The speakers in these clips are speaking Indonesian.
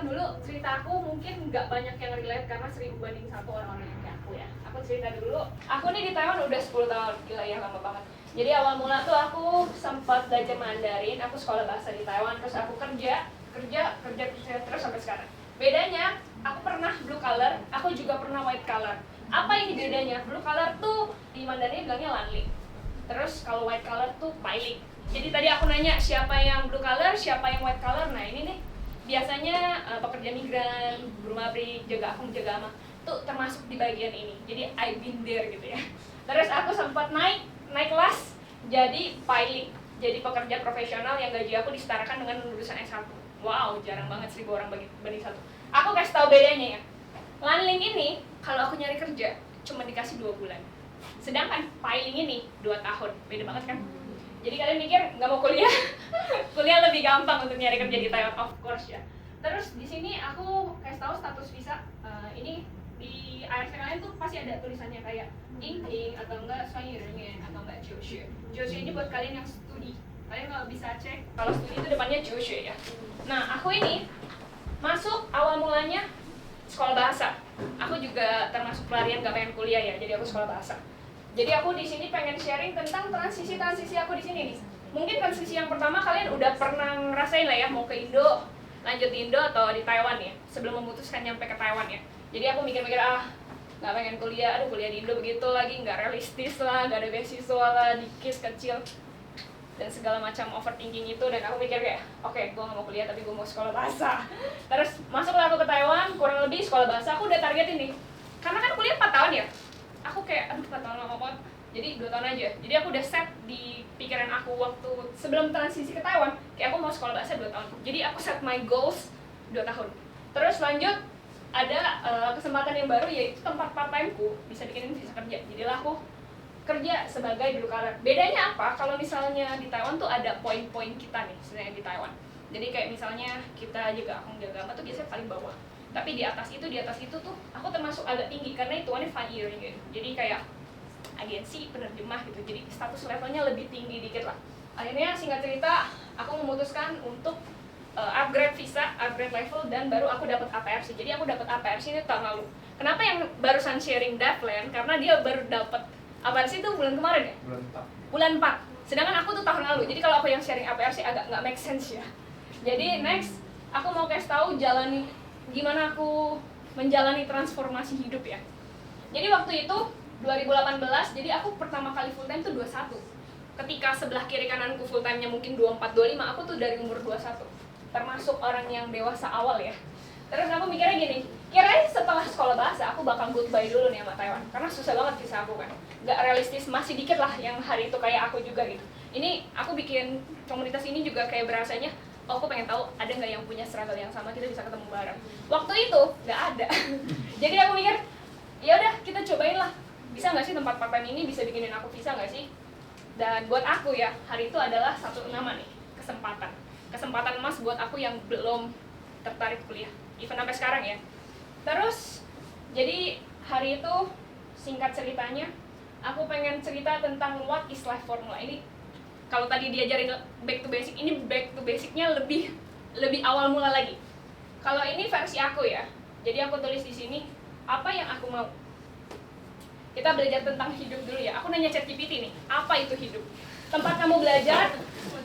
ulang dulu cerita aku, mungkin nggak banyak yang relate karena 1000 banding 1 orang-orang yang kayak aku ya. Aku cerita dulu, aku nih di Taiwan udah 10 tahun, gila ya, lama banget. Jadi awal mula tuh aku sempat belajar Mandarin, aku sekolah bahasa di Taiwan, terus aku kerja terus sampai sekarang. Bedanya, aku pernah blue collar, aku juga pernah white collar. Apa ini bedanya? Blue collar tuh di Mandarin bilangnya lanling. Terus kalau white collar tuh pailing. Jadi tadi aku nanya siapa yang blue collar, siapa yang white collar. Nah ini nih biasanya pekerja migran, buruh pabrik, jaga akun, jaga ama tuh termasuk di bagian ini. Jadi I've been there gitu ya. Terus aku sempat naik kelas jadi piling, jadi pekerja profesional yang gaji aku disetarakan dengan lulusan S1. Wow, jarang banget 1000 orang banding 1. Aku kasih tahu bedanya ya. Lanling ini kalau aku nyari kerja cuma dikasih 2 bulan. Sedangkan piling ini 2 tahun. Beda banget kan? Jadi kalian mikir nggak mau kuliah? Kuliah lebih gampang untuk nyari kerja di Taiwan, of course ya. Terus di sini aku kasih tahu status visa. Ini di ARC kalian tuh pasti ada tulisannya kayak Ingting atau enggak Soyurengen atau enggak Joshe. Joshe ini buat kalian yang studi. Kalian kalau bisa cek kalau studi itu depannya Joshe ya. Nah aku ini masuk awal mulanya sekolah bahasa. Aku juga termasuk pelarian gak pengen kuliah ya, jadi aku sekolah bahasa. Jadi aku di sini pengen sharing tentang transisi aku di sini nih. Mungkin transisi yang pertama kalian udah pernah ngerasain lah ya, mau ke Indo, lanjut di Indo atau di Taiwan ya, sebelum memutuskan nyampe ke Taiwan ya. Jadi aku mikir-mikir nggak pengen kuliah, kuliah di Indo begitu lagi, nggak realistis lah, nggak ada beasiswa lah, dikit kecil dan segala macam overthinking itu. Dan aku mikir kayak, oke, gue nggak mau kuliah tapi gue mau sekolah bahasa. Terus masuklah aku ke Taiwan, kurang lebih sekolah bahasa aku udah targetin nih, karena kan kuliah 4 tahun ya. Aku kayak, 4 tahun lama banget, jadi 2 tahun aja. Jadi aku udah set di pikiran aku waktu sebelum transisi ke Taiwan, kayak aku mau sekolah bahasa 2 tahun. Jadi aku set my goals 2 tahun. Terus lanjut, ada kesempatan yang baru, yaitu tempat part time-ku bisa bikinin visa kerja. Jadilah aku kerja sebagai blue collar. Bedanya apa? Kalau misalnya di Taiwan tuh ada poin-poin kita nih, sebenarnya di Taiwan. Jadi kayak misalnya kita jaga akun, jaga ama tuh biasanya paling bawah. Tapi di atas itu tuh aku termasuk agak tinggi karena hitungannya fire gitu. Jadi kayak agensi penerjemah gitu. Jadi status levelnya lebih tinggi dikit lah. Akhirnya singkat cerita, aku memutuskan untuk upgrade visa, upgrade level, dan baru aku dapat APRC. Jadi aku dapat APRC ini tahun lalu. Kenapa yang barusan sharing Devlen? Karena dia baru dapat APRC itu bulan kemarin ya? Bulan 4. Sedangkan aku tuh tahun lalu. Jadi kalau aku yang sharing APRC agak nggak make sense ya. Jadi next, aku mau kasih tahu gimana aku menjalani transformasi hidup ya. Jadi waktu itu 2018, jadi aku pertama kali full time tuh 21. Ketika sebelah kiri kananku full time-nya mungkin 24, 25, aku tuh dari umur 21. Termasuk orang yang dewasa awal ya. Terus aku mikirnya gini, kirain setelah sekolah bahasa aku bakal goodbye dulu nih sama Taiwan. Karena susah banget visa aku kan. Gak realistis, masih dikit lah yang hari itu kayak aku juga gitu. Ini aku bikin komunitas ini juga kayak berasanya, aku pengen tahu ada nggak yang punya struggle yang sama, kita bisa ketemu bareng. Waktu itu nggak ada. Jadi aku mikir, ya udah kita cobain lah. Bisa nggak sih tempat part time ini bisa bikinin aku visa nggak sih? Dan buat aku ya, hari itu adalah satu nama nih, kesempatan emas buat aku yang belum tertarik kuliah, even sampai sekarang ya. Terus jadi hari itu singkat ceritanya, aku pengen cerita tentang what is life formula ini. Kalau tadi diajarin back to basic, ini back to basicnya lebih awal mula lagi. Kalau ini versi aku ya, jadi aku tulis di sini apa yang aku mau. Kita belajar tentang hidup dulu ya. Aku nanya ChatGPT nih, apa itu hidup? Tempat kamu belajar,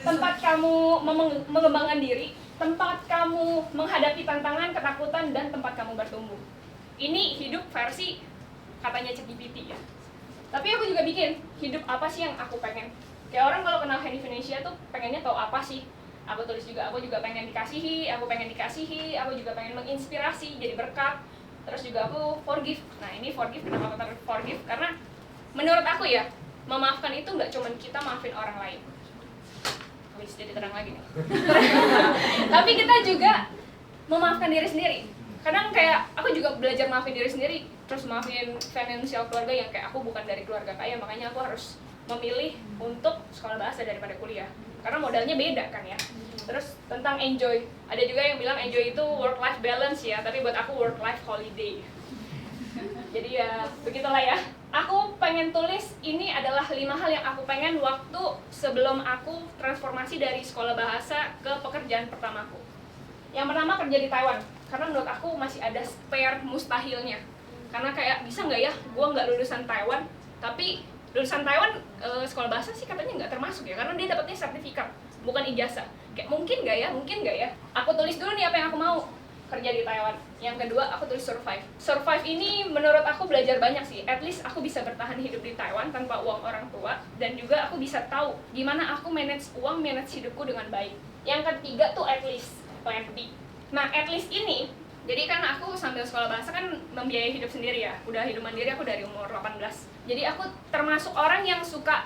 tempat kamu mengembangkan diri, tempat kamu menghadapi tantangan, ketakutan, dan tempat kamu bertumbuh. Ini hidup versi katanya ChatGPT ya. Tapi aku juga bikin hidup apa sih yang aku pengen. Kayak orang kalau kenal Handy Venetia tuh pengennya tahu apa sih. Aku tulis juga, aku juga pengen dikasihi, aku juga pengen menginspirasi, jadi berkat. Terus juga aku forgive. Nah ini forgive, kenapa aku forgive? Karena menurut aku ya, memaafkan itu nggak cuma kita maafin orang lain. Wis jadi terang lagi nih. Tapi kita juga memaafkan diri sendiri. Kadang kayak aku juga belajar maafin diri sendiri, terus maafin finansial keluarga yang kayak aku bukan dari keluarga kaya, makanya aku harus memilih untuk sekolah bahasa daripada kuliah. Karena modalnya beda kan ya. Terus tentang enjoy, ada juga yang bilang enjoy itu work life balance ya, tapi buat aku work life holiday. Jadi ya begitulah ya. Aku pengen tulis ini adalah 5 hal yang aku pengen waktu sebelum aku transformasi dari sekolah bahasa ke pekerjaan pertamaku. Yang pertama kerja di Taiwan. karena menurut aku masih ada spare mustahilnya. Karena kayak bisa nggak ya gue nggak lulusan Taiwan, tapi lulusan Taiwan sekolah bahasa sih katanya nggak termasuk ya, karena dia dapatnya sertifikat bukan ijazah. Kayak mungkin nggak ya. Aku tulis dulu nih apa yang aku mau kerja di Taiwan. Yang kedua aku tulis survive ini menurut aku belajar banyak sih. At least aku bisa bertahan hidup di Taiwan tanpa uang orang tua, dan juga aku bisa tahu gimana aku manage uang, manage hidupku dengan baik. Yang ketiga tuh at least plan B. Nah at least ini, jadi kan aku sambil sekolah bahasa kan membiayai hidup sendiri ya. Udah hidup mandiri aku dari umur 18. Jadi aku termasuk orang yang suka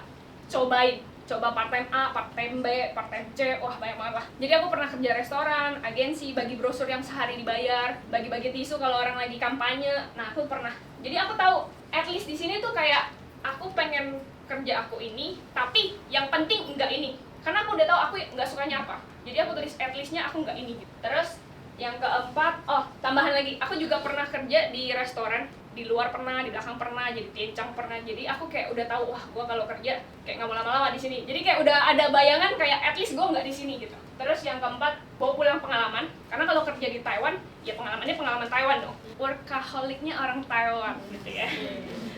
coba part time A, part time B, part time C, wah banyak banget lah. Jadi aku pernah kerja restoran, agensi, bagi brosur yang sehari dibayar, bagi-bagi tisu kalau orang lagi kampanye. Nah aku pernah. Jadi aku tahu at least di sini tuh kayak aku pengen kerja aku ini, tapi yang penting enggak ini. Karena aku udah tahu aku nggak sukanya apa. Jadi aku tulis at least-nya aku nggak ini. Terus yang keempat, tambahan lagi, aku juga pernah kerja di restoran, di luar pernah, di belakang pernah, jadi pincang pernah. Jadi aku kayak udah tahu, wah gue kalau kerja kayak nggak mau lama-lama di sini. Jadi kayak udah ada bayangan kayak at least gue nggak di sini gitu. Terus yang keempat, bawa pulang pengalaman. Karena kalau kerja di Taiwan, ya pengalamannya pengalaman Taiwan dong. Workaholic-nya orang Taiwan gitu ya.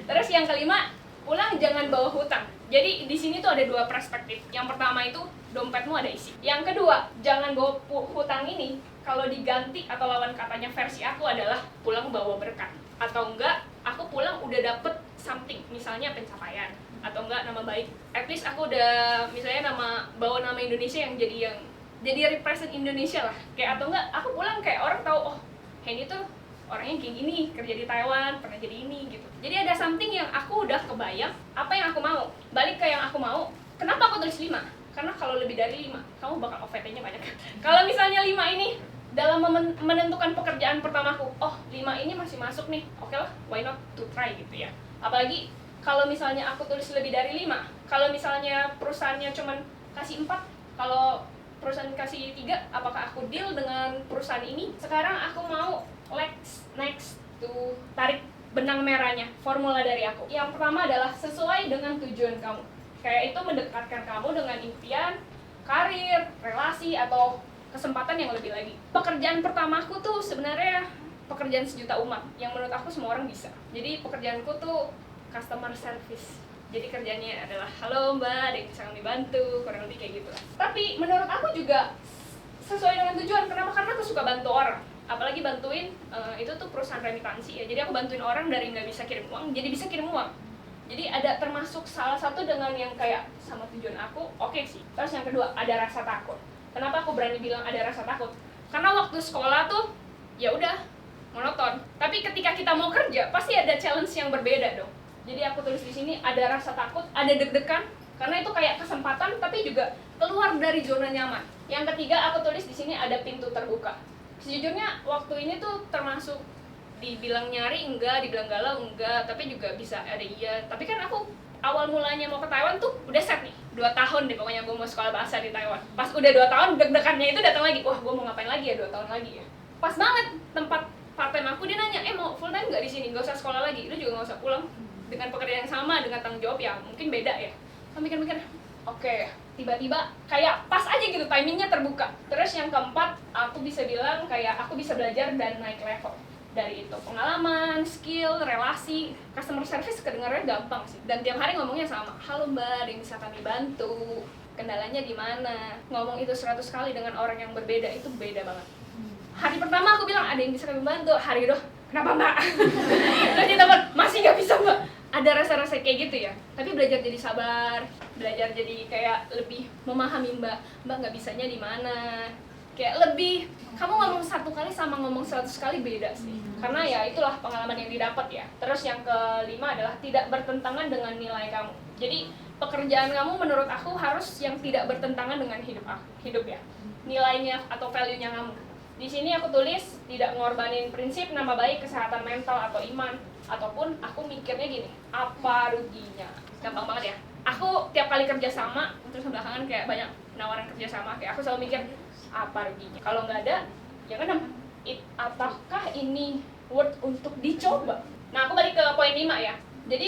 Terus yang kelima, pulang jangan bawa hutang. Jadi di sini tuh ada dua perspektif. Yang pertama itu dompetmu ada isi. Yang kedua, jangan bawa hutang ini. Kalau diganti atau lawan katanya versi aku adalah pulang bawa berkat. Atau enggak, aku pulang udah dapet something, misalnya pencapaian atau enggak nama baik. At least aku udah misalnya bawa nama Indonesia yang jadi represent Indonesia lah. Kayak atau enggak, aku pulang kayak orang tahu, oh Henny tuh orangnya kayak gini, kerja di Taiwan, pernah jadi ini gitu. Jadi ada something yang aku udah kebayang apa yang aku mau. Balik ke yang aku mau, kenapa aku tulis 5? Karena kalau lebih dari 5, kamu bakal OVT-nya banyak. Kalau misalnya 5 ini dalam menentukan pekerjaan pertamaku, oh 5 ini masih masuk nih, oke lah, why not to try gitu ya. Apalagi kalau misalnya aku tulis lebih dari 5, kalau misalnya perusahaannya cuman kasih 4, kalau perusahaan kasih 3, apakah aku deal dengan perusahaan ini? Sekarang aku mau next to tarik benang merahnya, formula dari aku. Yang pertama adalah sesuai dengan tujuan kamu. Kayak itu mendekatkan kamu dengan impian, karir, relasi, atau kesempatan yang lebih lagi. Pekerjaan pertamaku tuh sebenarnya pekerjaan sejuta umat yang menurut aku semua orang bisa. Jadi pekerjaanku tuh customer service. Jadi kerjanya adalah, halo mbak, ada yang bisa kami bantu, kurang lebih kayak gitu lah. Tapi menurut aku juga sesuai dengan tujuan. Kenapa? Karena aku suka bantu orang. Apalagi bantuin, itu tuh perusahaan remitansi ya. Jadi aku bantuin orang dari nggak bisa kirim uang, jadi bisa kirim uang. Jadi ada termasuk salah satu dengan yang kayak sama tujuan aku, oke sih. Terus yang kedua, ada rasa takut. Kenapa aku berani bilang ada rasa takut? Karena waktu sekolah tuh, ya udah monoton. Tapi ketika kita mau kerja, pasti ada challenge yang berbeda dong. Jadi aku tulis di sini ada rasa takut, ada deg-degan, karena itu kayak kesempatan, tapi juga keluar dari zona nyaman. Yang ketiga, aku tulis di sini ada pintu terbuka. Sejujurnya waktu ini tuh termasuk dibilang nyari enggak, dibilang galau enggak, tapi juga bisa ada iya. Tapi kan aku awal mulanya mau ke Taiwan tuh udah set nih, 2 tahun deh pokoknya gue mau sekolah bahasa di Taiwan. Pas udah 2 tahun, deg-degannya itu datang lagi, wah gue mau ngapain lagi ya 2 tahun lagi ya. Pas banget tempat part time aku, dia nanya, mau full time nggak di sini, nggak usah sekolah lagi, lu juga nggak usah pulang dengan pekerjaan yang sama, dengan tanggung jawab ya mungkin beda ya. Aku mikir-mikir, oke, tiba-tiba kayak pas aja gitu timingnya terbuka. Terus yang keempat, aku bisa bilang kayak aku bisa belajar dan naik level. Dari itu pengalaman, skill, relasi, customer service kedengarannya gampang sih. Dan tiap hari ngomongnya sama, halo mbak, ada yang bisa kami bantu, kendalanya di mana. Ngomong itu 100 kali dengan orang yang berbeda itu beda banget. Hari pertama aku bilang ada yang bisa kami bantu, hari kedua kenapa mbak? Terus di tempat masih nggak bisa mbak. Ada rasa-rasa kayak gitu ya. Tapi belajar jadi sabar, belajar jadi kayak lebih memahami mbak nggak bisanya di mana. Kayak lebih, kamu ngomong 1 kali sama ngomong 100 kali beda sih. Karena ya itulah pengalaman yang didapat ya. Terus yang kelima adalah tidak bertentangan dengan nilai kamu. Jadi pekerjaan kamu menurut aku harus yang tidak bertentangan dengan hidup ya. Nilainya atau value-nya kamu. Di sini aku tulis tidak ngorbanin prinsip, nama baik, kesehatan mental atau iman. Ataupun aku mikirnya gini, apa ruginya? Gampang banget ya. Aku tiap kali kerja sama, terus belakangan kayak banyak penawaran kerja sama, kayak aku selalu mikir apa ruginya? Kalau nggak ada, ya kan apakah ini worth untuk dicoba? Nah, aku balik ke poin 5 ya. Jadi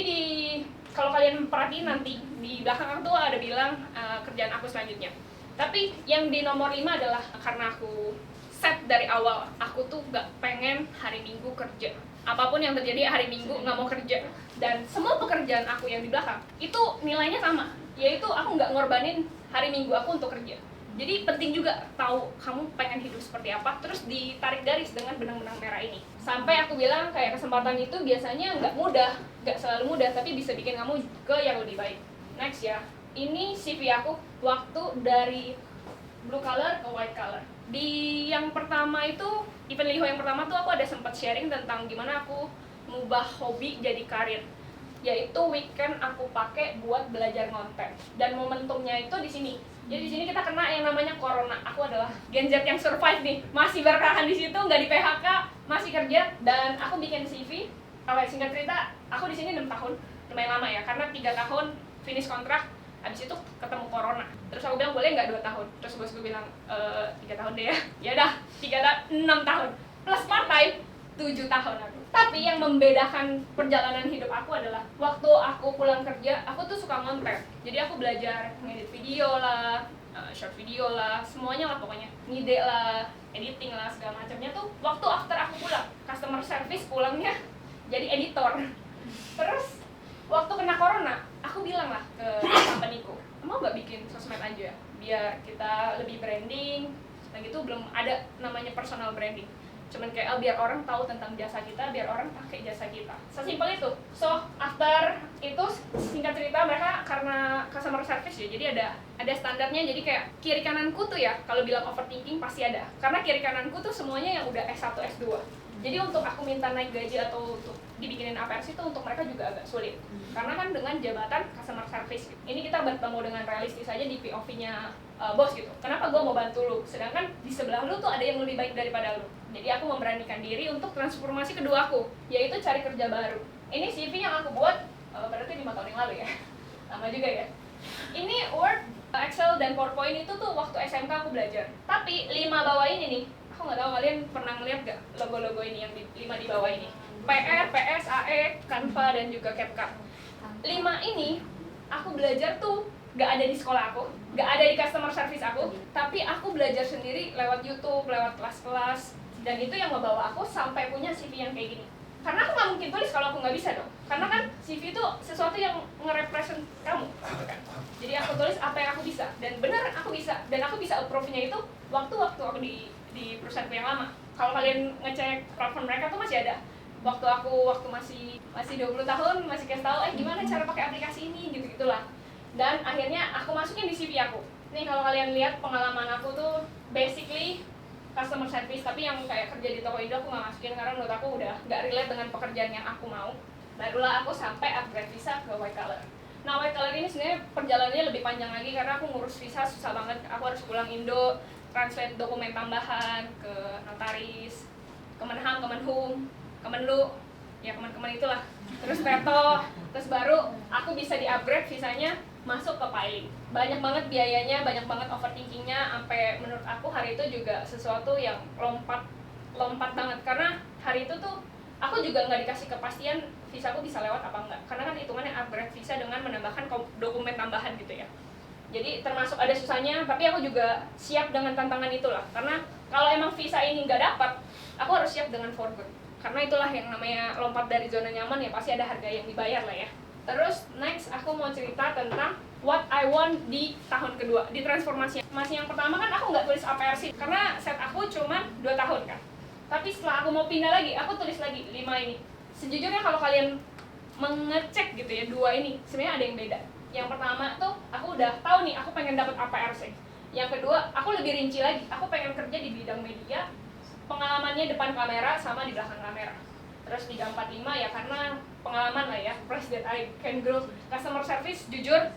kalau kalian perhatiin nanti di belakang aku tuh ada bilang kerjaan aku selanjutnya. Tapi yang di nomor 5 adalah karena aku set dari awal, aku tuh gak pengen hari Minggu kerja. Apapun yang terjadi hari Minggu gak mau kerja. Dan semua pekerjaan aku yang di belakang itu nilainya sama, yaitu aku gak ngorbanin hari Minggu aku untuk kerja. Jadi penting juga tahu kamu pengen hidup seperti apa, terus ditarik garis dengan benang-benang merah ini. Sampai aku bilang kayak kesempatan itu biasanya nggak mudah, nggak selalu mudah, tapi bisa bikin kamu ke yang lebih baik. Next ya, ini CV aku waktu dari blue collar ke white collar. Di yang pertama itu, event Liho yang pertama tuh aku ada sempat sharing tentang gimana aku mengubah hobi jadi karir. Yaitu weekend aku pakai buat belajar ngonten. Dan momentumnya itu di sini. Jadi di sini kita kena yang namanya corona. Aku adalah Gen Z yang survive nih, masih bertahan di situ, nggak di PHK, masih kerja, dan aku bikin CV. Kalau singkat cerita, aku di sini 6 tahun, lumayan lama ya, karena 3 tahun finish kontrak. Habis itu ketemu corona. Terus aku bilang boleh nggak 2 tahun? Terus bos gue bilang 3 tahun deh ya. Ya udah 6 tahun plus part time 7 tahun aku. Tapi yang membedakan perjalanan hidup aku adalah waktu aku pulang kerja, aku tuh suka ngonten. Jadi aku belajar ngedit video lah, short video lah, semuanya lah pokoknya. Ngide lah, editing lah, segala macamnya tuh waktu after aku pulang. Customer service pulangnya jadi editor. Terus waktu kena corona, aku bilang lah ke company-ku, mau nggak bikin sosmed aja biar kita lebih branding. Nah gitu belum ada namanya personal branding, cuman kayak biar orang tahu tentang jasa kita, biar orang pakai jasa kita, sesimpel itu. So after itu singkat cerita mereka karena customer service ya, jadi ada standarnya. Jadi kayak kiri kananku tuh ya, kalau bilang overthinking pasti ada, karena kiri kananku tuh semuanya yang udah S1 S2. Jadi untuk aku minta naik gaji atau untuk dibikinin APRS itu untuk mereka juga agak sulit. Karena kan dengan jabatan customer service, ini kita bertemu dengan realistis aja di POV-nya bos gitu. Kenapa gue mau bantu lu? Sedangkan di sebelah lu tuh ada yang lebih baik daripada lu. Jadi aku memberanikan diri untuk transformasi kedua aku, yaitu cari kerja baru. Ini CV yang aku buat berarti 5 tahun yang lalu ya. Lama juga ya. Ini Word, Excel, dan PowerPoint itu tuh waktu SMK aku belajar. Tapi 5 bawah ini nih, aku nggak tahu kalian pernah ngeliat gak logo-logo ini yang 5 di bawah ini. PR, PS, AE, Canva, dan juga CapCut. 5 ini aku belajar tuh gak ada di sekolah aku, gak ada di customer service aku, tapi aku belajar sendiri lewat YouTube, lewat kelas-kelas, dan itu yang ngebawa aku sampai punya CV yang kayak gini. Karena aku gak mungkin tulis kalau aku gak bisa dong, karena kan CV itu sesuatu yang nge-represent kamu. Jadi aku tulis apa yang aku bisa, dan benar aku bisa, dan aku bisa approve-nya itu waktu aku di perusahaanku yang lama. Kalau kalian ngecek platform mereka tuh masih ada. Waktu masih 20 tahun masih kasih tahu gimana cara pakai aplikasi ini gitu-gitulah. Dan akhirnya aku masukin di CV aku. Nih kalau kalian lihat pengalaman aku tuh basically customer service, tapi yang kayak kerja di toko Indo aku nggak masukin karena menurut aku udah nggak relate dengan pekerjaan yang aku mau. Barulah aku sampai upgrade visa ke white collar. Nah white collar ini sebenarnya perjalanannya lebih panjang lagi karena aku ngurus visa susah banget. Aku harus pulang Indo, translate dokumen tambahan ke notaris, Kemenham, Kemenhum, Kemenlu, ya kemen-kemen itulah. Terus Teto, terus baru aku bisa di-upgrade visanya masuk ke piling. Banyak banget biayanya, banyak banget overthinkingnya, sampai menurut aku hari itu juga sesuatu yang lompat banget. Karena hari itu tuh aku juga nggak dikasih kepastian visaku bisa lewat apa enggak. Karena kan hitungannya upgrade visa dengan menambahkan dokumen tambahan gitu ya. Jadi termasuk ada susahnya, tapi aku juga siap dengan tantangan itulah. Karena kalau emang visa ini nggak dapat, aku harus siap dengan for good. Karena itulah yang namanya lompat dari zona nyaman ya, pasti ada harga yang dibayar lah ya. Terus next aku mau cerita tentang what I want di tahun kedua, di transformasi. Masih yang pertama kan aku nggak tulis APRC karena set aku cuma 2 tahun kan. Tapi setelah aku mau pindah lagi, aku tulis lagi 5 ini. Sejujurnya kalau kalian mengecek gitu ya, 2 ini sebenarnya ada yang beda. Yang pertama tuh aku udah tahu nih aku pengen dapat APRC. Yang kedua aku lebih rinci lagi, aku pengen kerja di bidang media, pengalamannya depan kamera sama di belakang kamera. Terus 345 ya karena pengalaman lah ya, plus that I can grow. Customer service jujur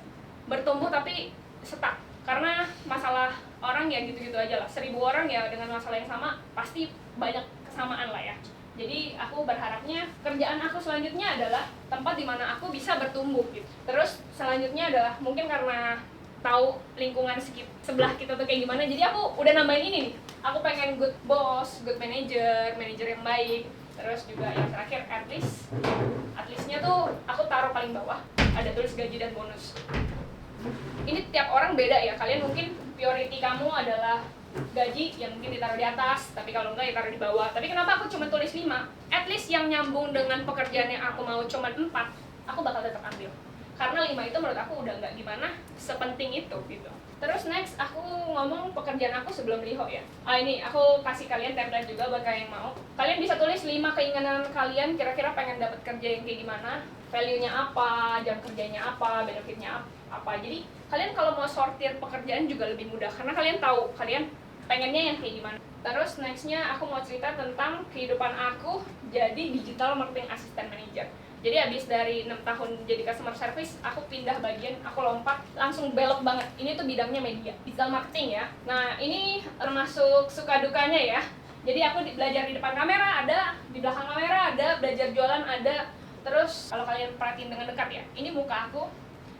bertumbuh tapi stuck karena masalah orang ya gitu-gitu aja lah. 1000 orang ya dengan masalah yang sama pasti banyak kesamaan lah ya. Jadi aku berharapnya kerjaan aku selanjutnya adalah tempat di mana aku bisa bertumbuh gitu. Terus selanjutnya adalah mungkin karena tahu lingkungan sebelah kita tuh kayak gimana, jadi aku udah nambahin ini nih. Aku pengen good boss, good manager yang baik. Terus juga yang terakhir at least-nya tuh aku taruh paling bawah, ada tulis gaji dan bonus. Ini tiap orang beda ya, kalian mungkin priority kamu adalah gaji ya mungkin ditaruh di atas, tapi kalau enggak ya taruh di bawah. Tapi kenapa aku cuma tulis 5? At least yang nyambung dengan pekerjaan yang aku mau cuma 4, aku bakal tetap ambil. Karena 5 itu menurut aku udah nggak gimana sepenting itu gitu. Terus next aku ngomong pekerjaan aku sebelum Liho ya. Ini aku kasih kalian template juga buat kalian yang mau. Kalian bisa tulis 5 keinginan kalian, kira-kira pengen dapat kerja yang kayak gimana, value-nya apa, jam kerjanya apa, benefit-nya apa. Jadi kalian kalau mau sortir pekerjaan juga lebih mudah karena kalian tahu kalian pengennya yang kayak gimana. Terus nextnya aku mau cerita tentang kehidupan aku jadi digital marketing assistant manager. Jadi abis dari 6 tahun jadi customer service, aku pindah bagian, aku lompat langsung belok banget. Ini tuh bidangnya media, digital marketing ya. Nah ini termasuk suka dukanya ya. Jadi aku belajar di depan kamera ada, di belakang kamera ada, belajar jualan ada. Terus kalau kalian perhatiin dengan dekat ya, ini muka aku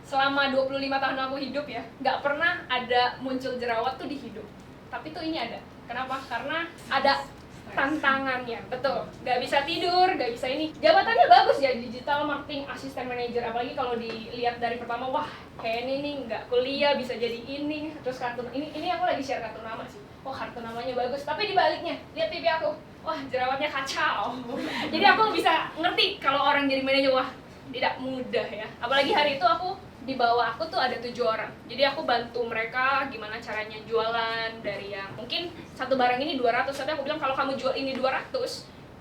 selama 25 tahun aku hidup ya, nggak pernah ada muncul jerawat tuh di hidung. Tapi tuh ini ada. Kenapa? Karena ada tantangannya, betul. Gak bisa tidur, gak bisa ini. Jabatannya bagus ya, digital marketing assistant manager. Apalagi kalau dilihat dari pertama, wah kayak ini nih nggak kuliah bisa jadi ini. Terus kartu ini aku lagi share kartu nama sih. Wah kartu namanya bagus. Tapi dibaliknya, lihat pipi aku. Wah jerawatnya kacau. Jadi aku bisa ngerti kalau orang jadi manajer, wah tidak mudah ya. Apalagi hari itu aku di bawah aku tuh ada 7 orang. Jadi aku bantu mereka gimana caranya jualan dari yang mungkin satu barang ini 200, tapi aku bilang kalau kamu jual ini 200,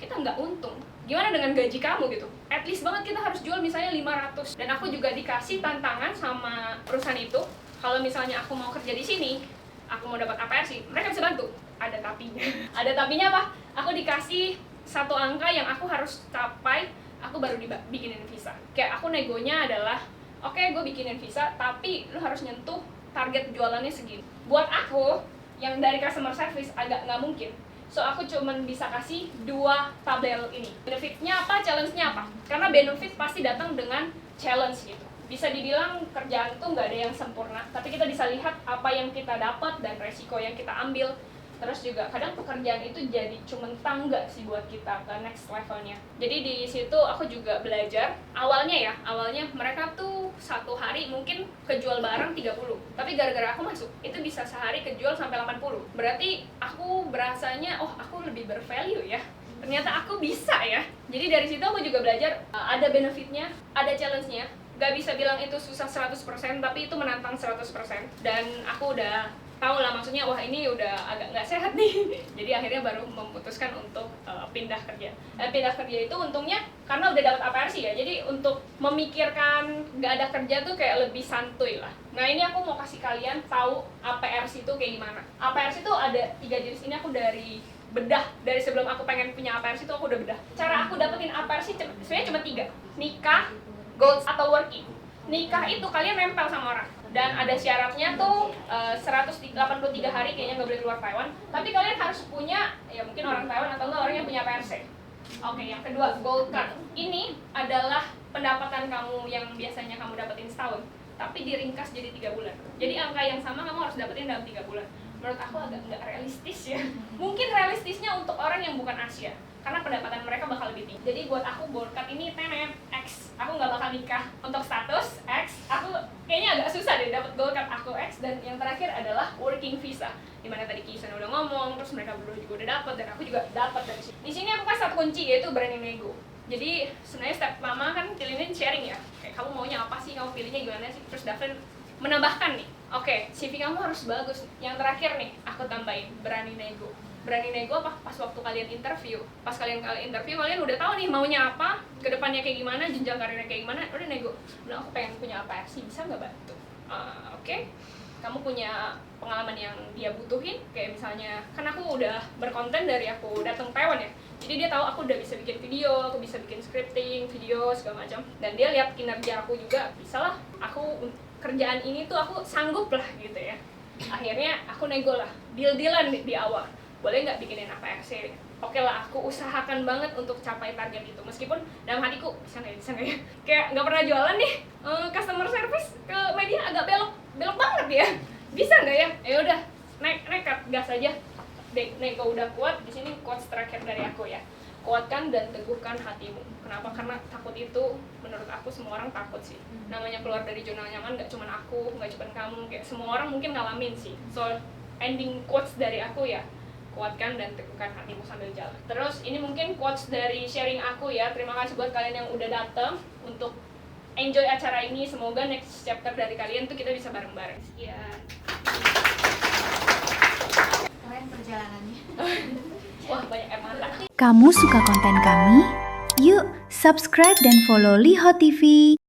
kita nggak untung. Gimana dengan gaji kamu gitu? At least banget kita harus jual misalnya 500. Dan aku juga dikasih tantangan sama perusahaan itu, kalau misalnya aku mau kerja di sini, aku mau dapat APR sih, mereka bisa bantu. Ada tapinya. Ada tapinya apa? Aku dikasih satu angka yang aku harus capai, aku baru bikinin visa. Kayak aku negonya adalah oke, gue bikinin visa, tapi lu harus nyentuh target jualannya segini. Buat aku, yang dari customer service agak nggak mungkin. So, aku cuman bisa kasih 2 tabel ini. Benefitnya apa, challenge-nya apa. Karena benefit pasti datang dengan challenge gitu. Bisa dibilang kerjaan itu nggak ada yang sempurna, tapi kita bisa lihat apa yang kita dapat dan resiko yang kita ambil. Terus juga kadang pekerjaan itu jadi cuman tangga sih buat kita ke next levelnya. Jadi di situ aku juga belajar. Awalnya mereka tuh satu hari mungkin kejual barang 30. Tapi gara-gara aku masuk, itu bisa sehari kejual sampai 80. Berarti aku berasanya, oh aku lebih bervalue ya. Ternyata aku bisa ya. Jadi dari situ aku juga belajar, ada benefitnya, ada challenge-nya. Gak bisa bilang itu susah 100%, tapi itu menantang 100%. Dan aku udah tahu lah maksudnya, wah ini udah agak nggak sehat nih. Jadi akhirnya baru memutuskan untuk pindah kerja. Pindah kerja itu untungnya karena udah dapat APRC ya. Jadi untuk memikirkan nggak ada kerja tuh kayak lebih santuy lah. Nah ini aku mau kasih kalian tahu APRC itu kayak gimana. APRC itu ada 3 jenis. Ini aku dari bedah, dari sebelum aku pengen punya APRC itu aku udah bedah. Cara aku dapetin APRC sebenarnya cuma 3. Nikah, goals, atau working. Nikah itu kalian nempel sama orang. Dan ada syaratnya tuh 183 hari kayaknya nggak boleh keluar Taiwan. Tapi kalian harus punya, ya mungkin orang Taiwan atau enggak orang yang punya PRC. Oke, yang kedua, gold card. Ini adalah pendapatan kamu yang biasanya kamu dapetin setahun, tapi diringkas jadi 3 bulan. Jadi angka yang sama kamu harus dapetin dalam 3 bulan. Menurut aku agak nggak realistis ya. Mungkin realistisnya untuk orang yang bukan Asia, karena pendapatan mereka bakal lebih tinggi. Jadi buat aku gold card ini X. Aku nggak bakal nikah untuk status X. Aku kayaknya agak susah deh dapat gold card aku X. Dan yang terakhir adalah working visa. Dimana tadi Kisan udah ngomong, terus mereka berdua juga udah dapat dan aku juga dapat dari sini. Di sini aku kasih satu kunci yaitu berani nego. Jadi sebenarnya step pertama kan Cilinin sharing ya. Kayak kamu maunya apa sih, kamu pilihnya gimana sih? Terus Daven menambahkan nih, oke, CV kamu harus bagus. Yang terakhir nih, aku tambahin berani nego. Berani nego apa? Pas waktu kalian interview. Pas kalian interview, kalian udah tahu nih maunya apa, kedepannya kayak gimana, jenjang karirnya kayak gimana, udah nego. Bilang aku pengen punya apa sih, bisa nggak bantu? Oke. Kamu punya pengalaman yang dia butuhin, kayak misalnya, kan aku udah berkonten dari aku datang Taiwan ya. Jadi dia tahu aku udah bisa bikin video, aku bisa bikin scripting, video, segala macam. Dan dia lihat kinerja aku juga, bisa lah, aku kerjaan ini tuh aku sanggup lah gitu ya. Akhirnya aku nego lah, deal-dealan di awal. Boleh nggak bikinin APRC? Oke lah, aku usahakan banget untuk capai target itu. Meskipun dalam hatiku, bisa nggak ya? Kayak nggak pernah jualan nih, customer service ke media agak belok banget ya. Bisa nggak ya? Ya udah, nekat, gas aja. Nego udah kuat, di sini quotes terakhir dari aku ya. Kuatkan dan teguhkan hatimu. Kenapa? Karena takut itu, menurut aku semua orang takut sih. Namanya keluar dari zona nyaman, nggak cuma aku, nggak cuma kamu, kayak semua orang mungkin ngalamin sih. So, ending quotes dari aku ya, kuatkan dan teguhkan hatimu sambil jalan. Terus ini mungkin quotes dari sharing aku ya. Terima kasih buat kalian yang udah datang untuk enjoy acara ini. Semoga next chapter dari kalian tuh kita bisa bareng-bareng. Sekian. Keren perjalanannya. Wah, banyak air mata. Kamu suka konten kami? Yuk, subscribe dan follow Liho TV.